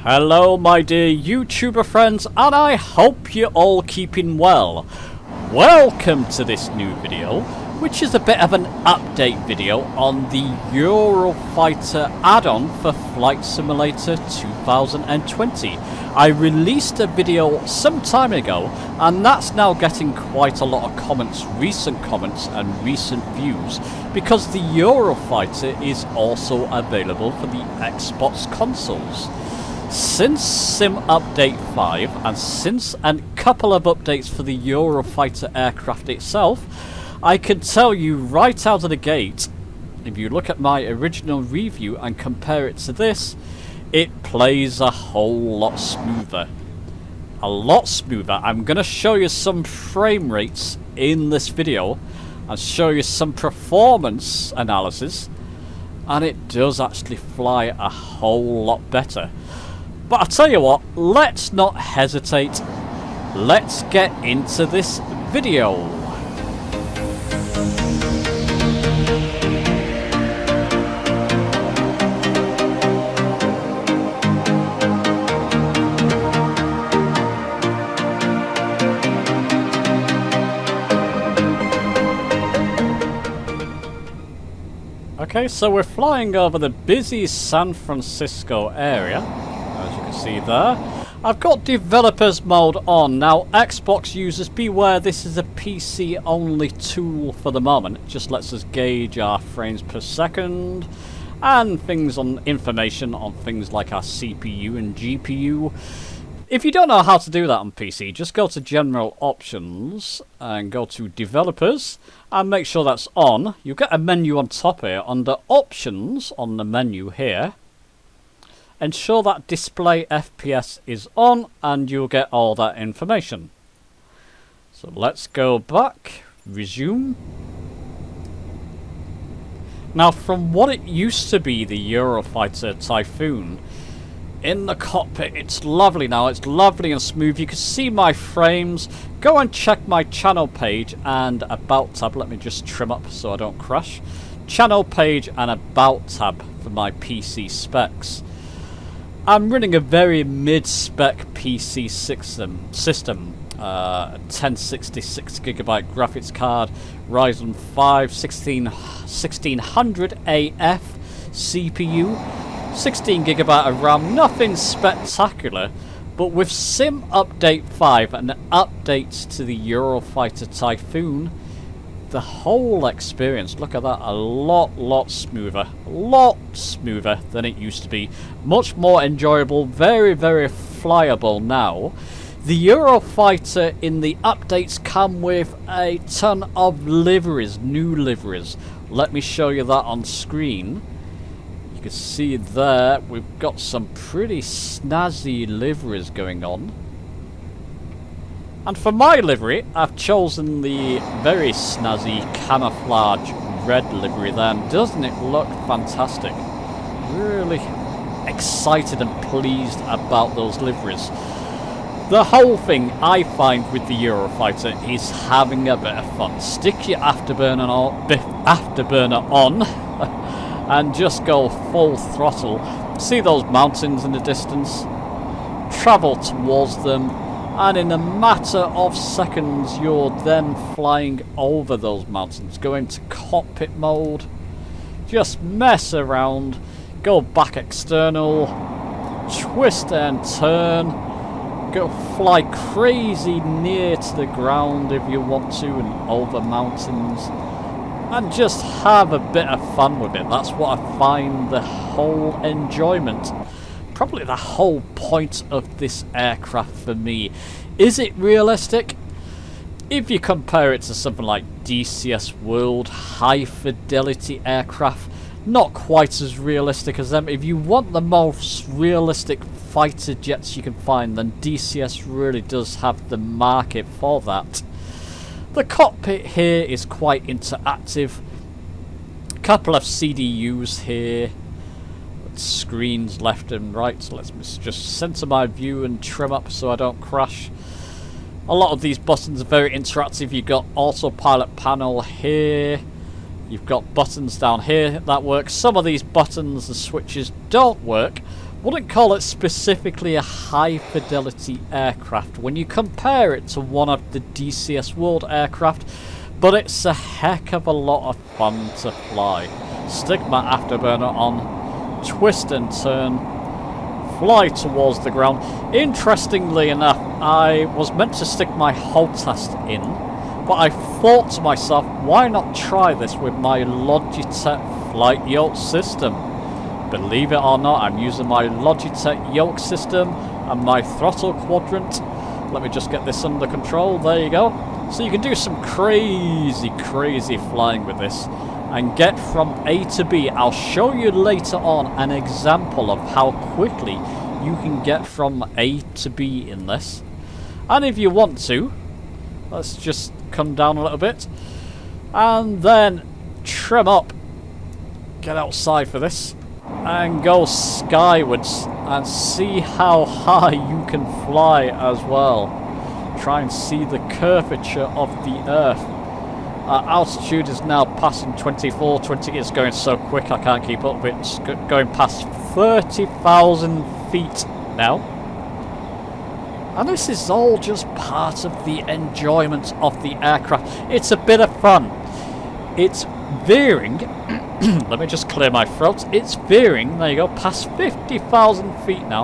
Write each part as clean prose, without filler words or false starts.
Hello my dear YouTuber friends, and I hope you're all keeping well. Welcome to this new video, which is a bit of an update video on the Eurofighter add-on for Flight Simulator 2020. I released a video some time ago, and that's now getting quite a lot of comments, recent comments and recent views, because the Eurofighter is also available for the Xbox consoles. Since Sim Update 5 and since a couple of updates for the Eurofighter aircraft itself, I can tell you right out of the gate, if you look at my original review and compare it to this, it plays a whole lot smoother. A lot smoother. I'm going to show you some frame rates in this video and show you some performance analysis, and it does actually fly a whole lot better. But I'll tell you what, let's not hesitate. Let's get into this video. Okay, so we're flying over the busy San Francisco area. As you can see there, I've got developers mode on. Now Xbox users, beware, this is a PC only tool for the moment. It just lets us gauge our frames per second and things on information on things like our CPU and GPU. If you don't know how to do that on PC, just go to General Options and go to Developers and make sure that's on. You'll get a menu on top here under Options on the menu here. Ensure that display FPS is on and you'll get all that information. So let's go back, resume. Now from what it used to be, the Eurofighter Typhoon, in the cockpit it's lovely now, it's lovely and smooth. You can see my frames. Go and check my channel page and about tab. Let me just trim up so I don't crash. Channel page and about tab for my PC specs. I'm running a very mid-spec PC system, 1066GB graphics card, Ryzen 5 1600 AF CPU, 16GB of RAM, nothing spectacular, but with Sim Update 5 and updates to the Eurofighter Typhoon, the whole experience, look at that, a lot smoother than it used to be. Much more enjoyable, very flyable now. The Eurofighter in the updates come with a ton of liveries, new liveries. Let me show you that on screen. You can see there we've got some pretty snazzy liveries going on. And for my livery, I've chosen the very snazzy camouflage red livery there, and doesn't it look fantastic? Really excited and pleased about those liveries. The whole thing I find with the Eurofighter is having a bit of fun. Stick your afterburner on and just go full throttle. See those mountains in the distance? Travel towards them. And in a matter of seconds, you're then flying over those mountains. Go into cockpit mode. Just mess around. Go back external. Twist and turn. Go fly crazy near to the ground if you want to and over mountains. And just have a bit of fun with it. That's what I find the whole enjoyment. Probably the whole point of this aircraft for me. Is it realistic? If you compare it to something like DCS World, high fidelity aircraft, not quite as realistic as them. If you want the most realistic fighter jets you can find, then DCS really does have the market for that. The cockpit here is quite interactive. A couple of CDUs here. Screens left and right, so let's just center my view and trim up so I don't crash. A lot of these buttons are very interactive. You've got autopilot panel here, you've got buttons down here that work. Some of these buttons and switches don't work, Wouldn't call it specifically a high fidelity aircraft when you compare it to one of the DCS World aircraft, but it's a heck of a lot of fun to fly. Stick my afterburner on, twist and turn, fly towards the ground. Interestingly enough, I was meant to stick my hull test in, but I thought to myself, why not try this with my Logitech flight yoke system? Believe it or not, I'm using my Logitech yoke system and my throttle quadrant. Let me just get this under control. There you go. So you can do some crazy flying with this and get from A to B. I'll show you later on an example of how quickly you can get from A to B in this. And if you want to, let's just come down a little bit and then trim up. Get outside for this. And go skywards and see how high you can fly as well. Try and see the curvature of the earth. Our altitude is now passing 2420. It's going so quick I can't keep up. It's going past 30,000 feet now. And this is all just part of the enjoyment of the aircraft. It's a bit of fun. It's veering. Let me just clear my throat. It's veering, there you go, past 50,000 feet now.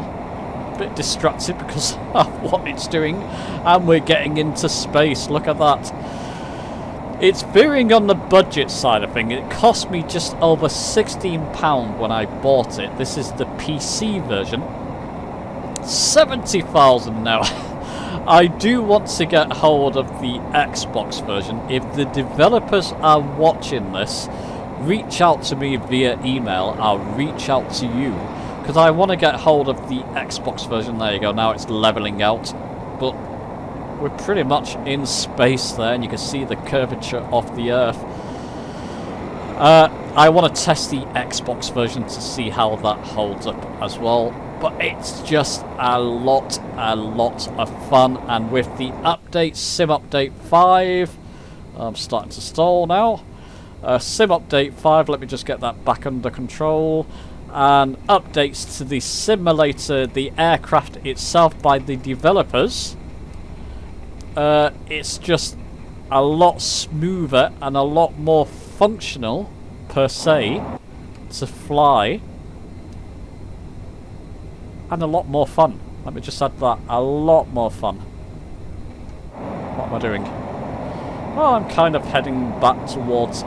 A bit distracted because of what it's doing. And we're getting into space, look at that. It's veering on the budget side of things. It cost me just over £16 when I bought it. This is the PC version. 70,000 now. I do want to get hold of the Xbox version. If the developers are watching this, reach out to me via email. I'll reach out to you because I want to get hold of the Xbox version. There you go, now it's leveling out, but we're pretty much in space there and you can see the curvature of the earth. I want to test the Xbox version to see how that holds up as well, but it's just a lot of fun. And with the update, Sim Update 5, I'm starting to stall now. Sim Update 5, let me just get that back under control. And updates to the simulator, the aircraft itself by the developers. It's just a lot smoother and a lot more functional, per se, to fly. And a lot more fun. Let me just add that. A lot more fun. What am I doing? Well, I'm kind of heading back towards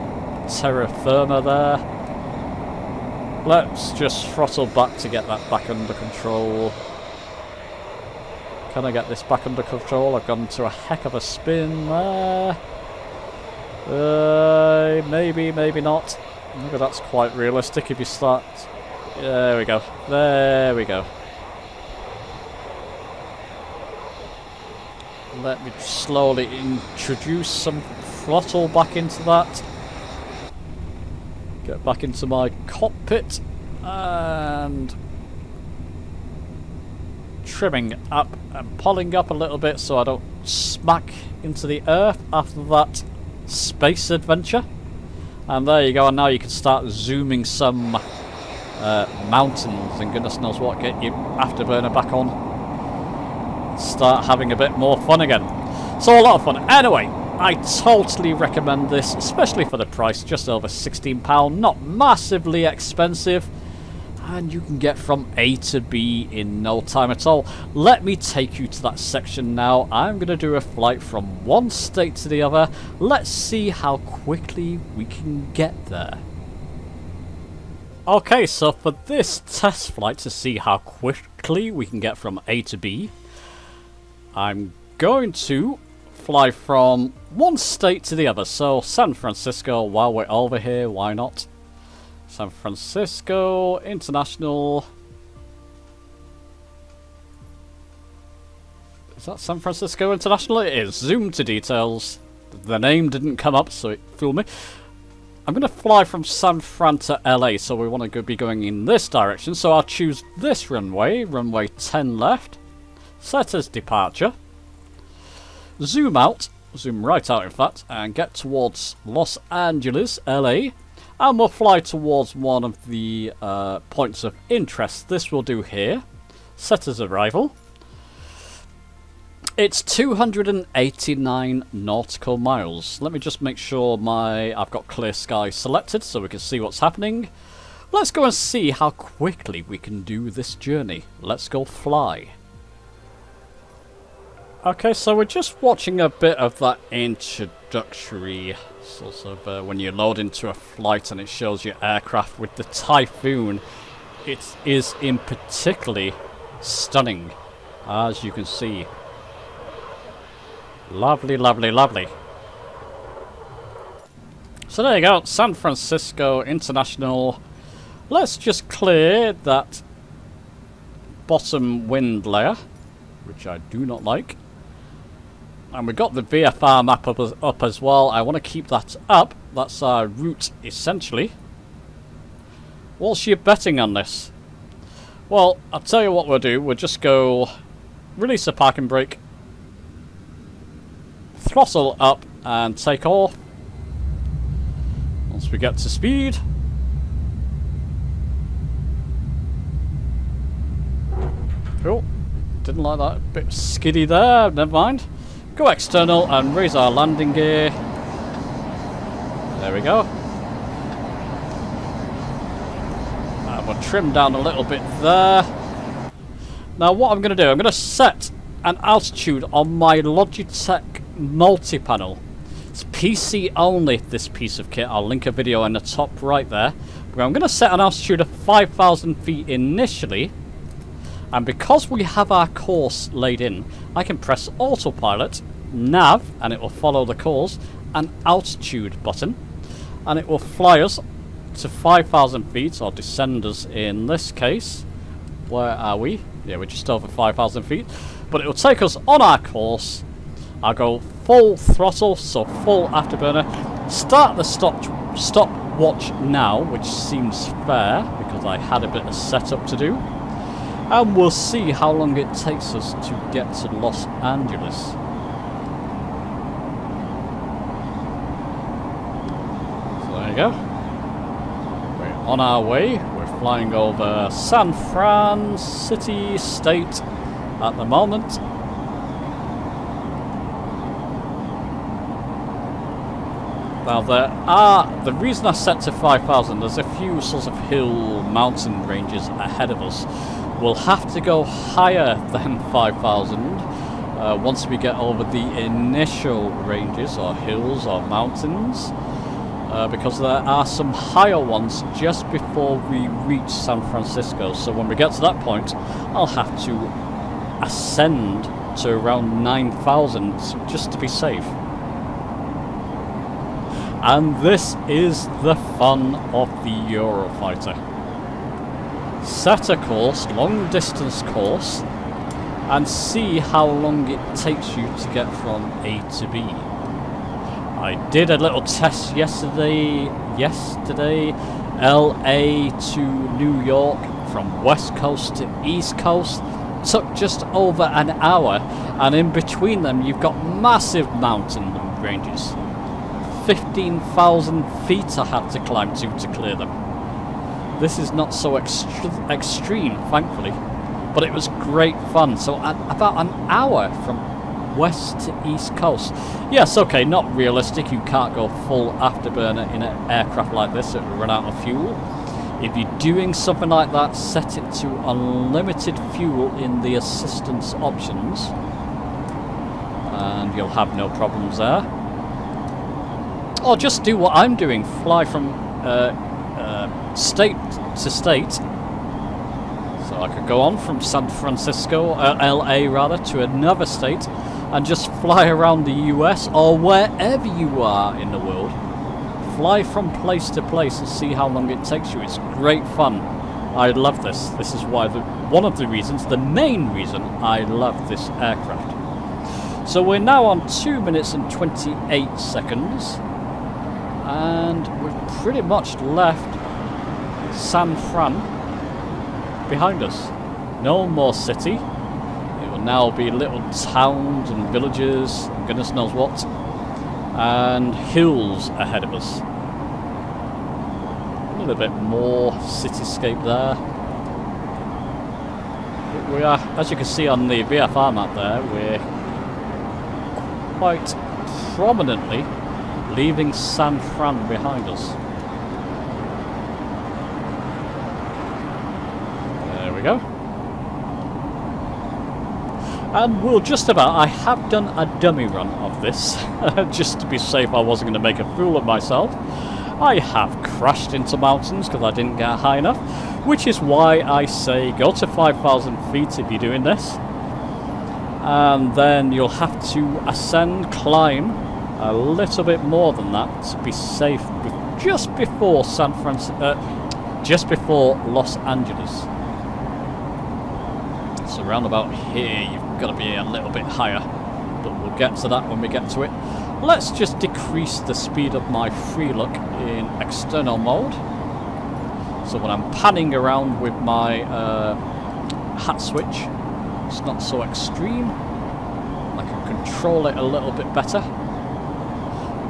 terra firma there. Let's just throttle back to get that back under control. Can I get this back under control? I've gone to a heck of a spin there. Maybe, maybe not. Maybe that's quite realistic if you start... There we go. There we go. Let me slowly introduce some throttle back into that. Get back into my cockpit and trimming up and pulling up a little bit so I don't smack into the earth after that space adventure. And there you go, and now you can start zooming some mountains and goodness knows what, get your afterburner back on. Start having a bit more fun again. So a lot of fun. Anyway, I totally recommend this, especially for the price, just over £16, not massively expensive, and you can get from A to B in no time at all. Let me take you to that section now. I'm going to do a flight from one state to the other. Let's see how quickly we can get there. Okay, so for this test flight to see how quickly we can get from A to B, I'm going to fly from one state to the other. So San Francisco, while we're over here, why not? San Francisco International. Is that San Francisco International? It is. Zoom to details. The name didn't come up, so it fooled me. I'm going to fly from San Fran to LA, so we want to be going in this direction. So I'll choose this runway, runway 10 left. Set as departure. Zoom out, zoom right out in fact, and get towards Los Angeles, LA. And we'll fly towards one of the points of interest. This will do here. Set as arrival. It's 289 nautical miles. Let me just make sure I've got clear sky selected so we can see what's happening. Let's go and see how quickly we can do this journey. Let's go fly. Okay, so we're just watching a bit of that introductory sort of when you load into a flight and it shows your aircraft with the Typhoon. It is in particularly stunning, as you can see. Lovely, lovely, lovely. So there you go, San Francisco International. Let's just clear that bottom wind layer, which I do not like. And we got the VFR map up as well. I want to keep that up. That's our route, essentially. What's your betting on this? Well, I'll tell you what we'll do. We'll just go release the parking brake, throttle up and take off. Once we get to speed. Oh, didn't like that. Bit skiddy there, never mind. Go external and raise our landing gear. There we go. And we'll trim down a little bit there. Now what I'm going to do, I'm going to set an altitude on my Logitech multi-panel. It's PC only, this piece of kit. I'll link a video in the top right there. But I'm going to set an altitude of 5,000 feet initially. And because we have our course laid in, I can press autopilot, nav, and it will follow the course, and altitude button. And it will fly us to 5,000 feet, or descend us in this case. Where are we? Yeah, we're just over 5,000 feet. But it will take us on our course. I'll go full throttle, so full afterburner. Start the stopwatch now, which seems fair, because I had a bit of setup to do. And we'll see how long it takes us to get to Los Angeles. So there you go. We're on our way. We're flying over San Fran City State at the moment. Now the reason I set to 5,000, there's a few sorts of hill mountain ranges ahead of us. We'll have to go higher than 5,000 once we get over the initial ranges or hills or mountains, because there are some higher ones just before we reach San Francisco. So when we get to that point, I'll have to ascend to around 9,000 just to be safe. And this is the fun of the Eurofighter. Set a course, long distance course, and see how long it takes you to get from A to B. I did a little test yesterday, LA to New York, from West Coast to East Coast. Took just over an hour, and in between them you've got massive mountain ranges. 15,000 feet I had to climb to clear them. This is not so extreme, thankfully, but it was great fun. So about an hour from west to east coast. Yes, okay, not realistic. You can't go full afterburner in an aircraft like this. It will run out of fuel. If you're doing something like that, set it to unlimited fuel in the assistance options, and you'll have no problems there. Or just do what I'm doing, fly from state to state. So I could go on from San Francisco, LA rather, to another state and just fly around the US or wherever you are in the world. Fly from place to place and see how long it takes you. It's great fun. I love this. This is why one of the reasons, the main reason I love this aircraft. So we're now on 2 minutes and 28 seconds. And we've pretty much left San Fran behind us. No more city. It will now be little towns and villages, and goodness knows what, and hills ahead of us. A bit more cityscape there. We are, as you can see on the VFR map there, we're quite prominently leaving San Fran behind us. There we go. And we'll just about, I have done a dummy run of this, just to be safe I wasn't going to make a fool of myself. I have crashed into mountains because I didn't get high enough, which is why I say go to 5,000 feet if you're doing this. And then you'll have to ascend, climb a little bit more than that to be safe just before just before Los Angeles. So round about here you've got to be a little bit higher, but we'll get to that when we get to it. Let's just decrease the speed of my free look in external mode. So when I'm panning around with my hat switch, it's not so extreme. I can control it a little bit better.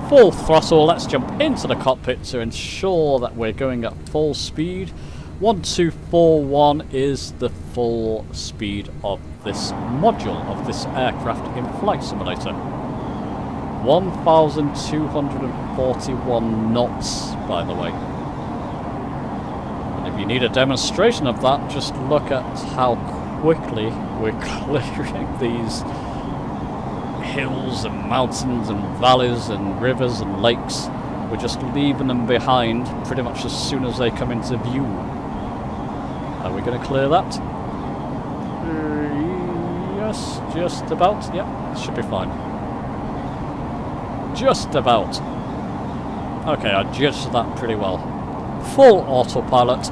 Full throttle, let's jump into the cockpit to ensure that we're going at full speed. 1241 is the full speed of this module of this aircraft in Flight Simulator. 1,241 knots, by the way. And if you need a demonstration of that, just look at how quickly we're clearing these hills and mountains and valleys and rivers and lakes. We're just leaving them behind pretty much as soon as they come into view. Are we going to clear that? Yes, just about. Yep, should be fine. Just about. Okay, I judged that pretty well. Full autopilot.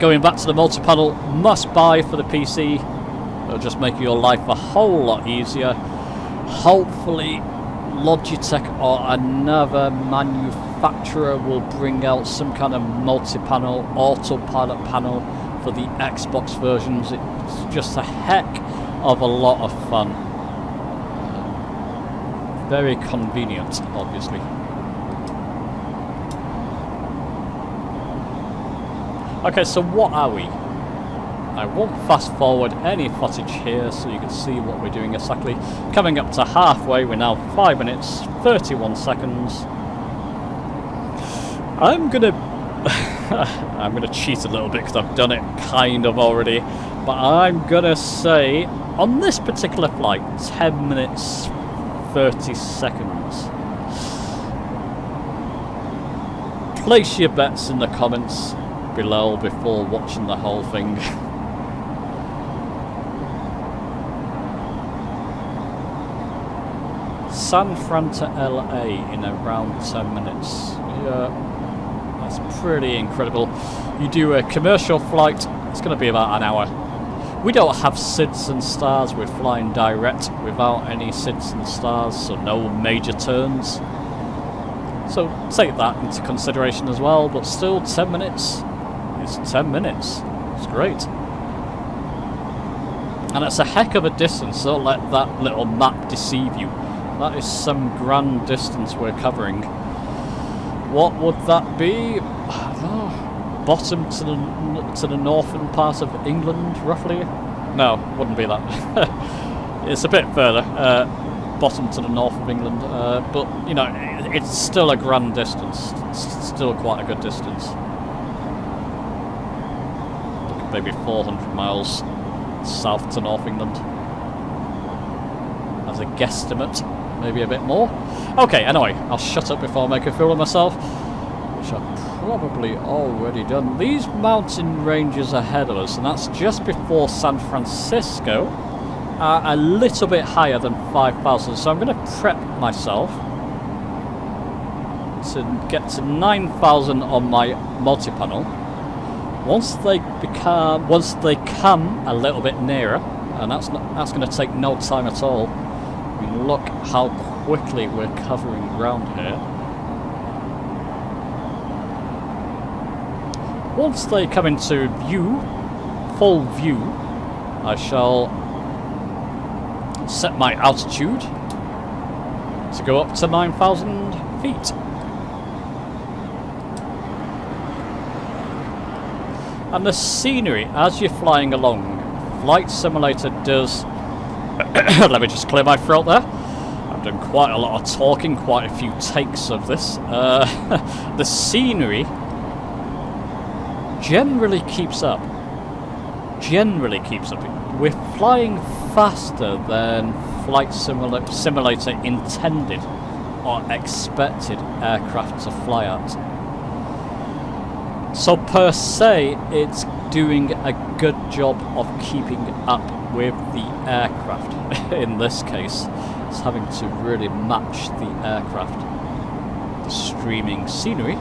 Going back to the multi-panel, must buy for the PC. It'll just make your life a whole lot easier. Hopefully Logitech or another manufacturer will bring out some kind of multi-panel autopilot panel for the Xbox versions. It's just a heck of a lot of fun. Very convenient, obviously. Okay, so what are we? I won't fast forward any footage here so you can see what we're doing exactly. Coming up to halfway, we're now 5 minutes 31 seconds. I'm gonna cheat a little bit because I've done it kind of already, but I'm gonna say on this particular flight 10 minutes 30 seconds. Place your bets in the comments below before watching the whole thing. San Fran to LA in around 10 minutes. Yeah, that's pretty incredible. You do a commercial flight, it's going to be about an hour. We don't have SIDS and stars, we're flying direct without any SIDS and stars, so no major turns. So take that into consideration as well, but still 10 minutes. It's 10 minutes. It's great. And it's a heck of a distance, so don't let that little map deceive you. That is some grand distance we're covering. What would that be? Oh, bottom to the northern part of England, roughly? No, wouldn't be that. It's a bit further. Bottom to the north of England. But, you know, it's still a grand distance. It's still quite a good distance. Maybe 400 miles south to North England. As a guesstimate. Maybe a bit more. Okay, anyway, I'll shut up before I make a fool of myself, which I've probably already done. These mountain ranges ahead of us, and that's just before San Francisco, are a little bit higher than 5,000. So I'm going to prep myself to get to 9,000 on my multi-panel. Once they come a little bit nearer, and that's going to take no time at all. I mean, look how quickly we're covering ground here. Once they come into view, full view, I shall set my altitude to go up to 9,000 feet. And the scenery as you're flying along, Flight Simulator does... Let me just clear my throat there. I've done quite a lot of talking, quite a few takes of this. The scenery generally keeps up. Generally keeps up. We're flying faster than Flight Simulator intended or expected aircraft to fly at. So per se, it's doing a good job of keeping up with the aircraft. In this case, it's having to really match the aircraft. The streaming scenery.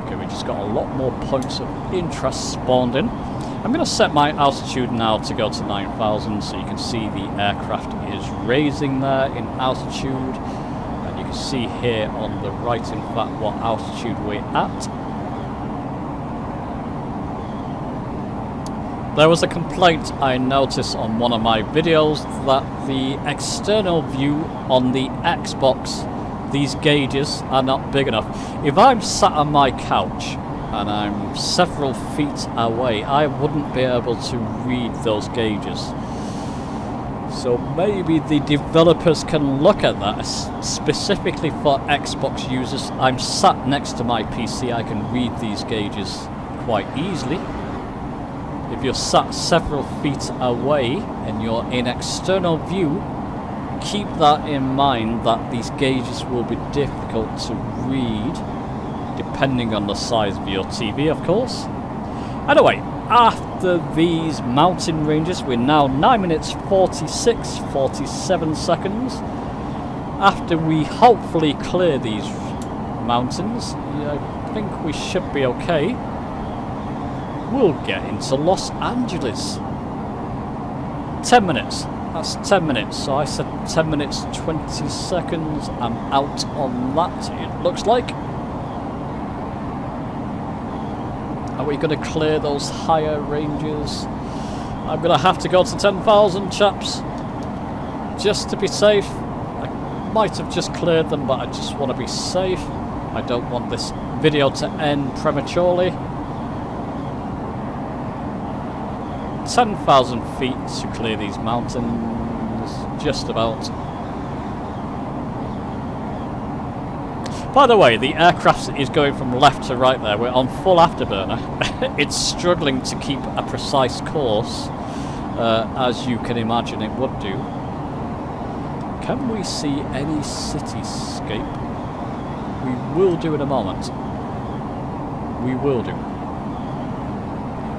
Okay, we just got a lot more points of interest spawned in. I'm going to set my altitude now to go to 9,000 so you can see the aircraft is raising there in altitude. And you can see here on the right, in fact, what altitude we're at. There was a complaint I noticed on one of my videos that the external view on the Xbox, these gauges are not big enough. If I'm sat on my couch and I'm several feet away, I wouldn't be able to read those gauges. So maybe the developers can look at that, specifically for Xbox users. I'm sat next to my PC, I can read these gauges quite easily. If you're sat several feet away and you're in external view, keep that in mind that these gauges will be difficult to read, depending on the size of your TV, of course. Anyway, after these mountain ranges, we're now 9 minutes 47 seconds. After we hopefully clear these mountains, I think we should be okay. We'll get into Los Angeles. 10 minutes. That's 10 minutes. So I said 10 minutes 20 seconds. I'm out on that, it looks like. Are we going to clear those higher ranges? I'm going to have to go to 10,000, chaps. Just to be safe. I might have just cleared them, but I just want to be safe. I don't want this video to end prematurely. 10,000 feet to clear these mountains, just about. By the way, the aircraft is going from left to right there. We're on full afterburner. It's struggling to keep a precise course, as you can imagine it would do. Can we see any cityscape? We will do in a moment. We will do.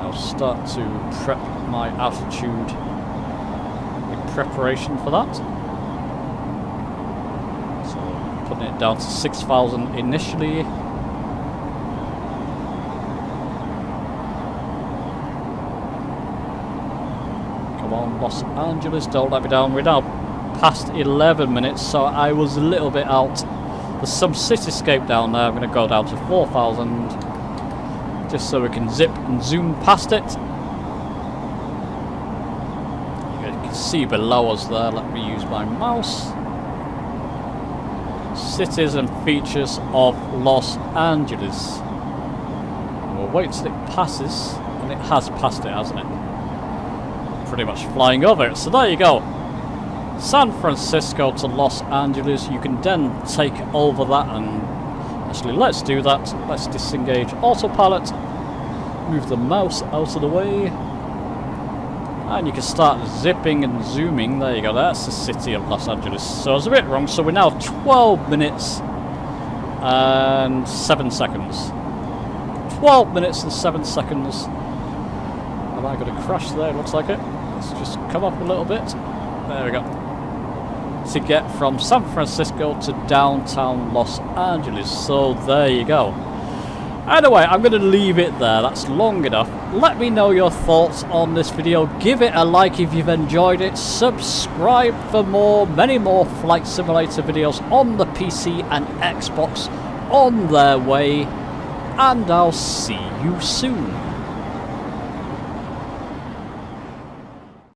I'll start to prep my altitude in preparation for that. So putting it down to 6,000 initially. Come on, Los Angeles, don't let me down. We're now past 11 minutes, so I was a little bit out. There's some cityscape down there. I'm going to go down to 4,000. Just so we can zip and zoom past it. You can see below us there. Let me use my mouse. Cities and features of Los Angeles. We'll wait till it passes, and it has passed it, hasn't it? Pretty much flying over it. So there you go. San Francisco to Los Angeles. You can then take over that and actually, let's do that. Let's disengage autopilot. Move the mouse out of the way. And you can start zipping and zooming. There you go. That's the city of Los Angeles. So I was a bit wrong. So we're now 12 minutes and 7 seconds. 12 minutes and 7 seconds. Am I going to crash there? Looks like it. Let's just come up a little bit. There we go. To get from San Francisco to downtown Los Angeles. So there you go. Anyway, I'm going to leave it there. That's long enough. Let me know your thoughts on this video. Give it a like if you've enjoyed it. Subscribe for more, many more Flight Simulator videos on the PC and Xbox on their way. And I'll see you soon.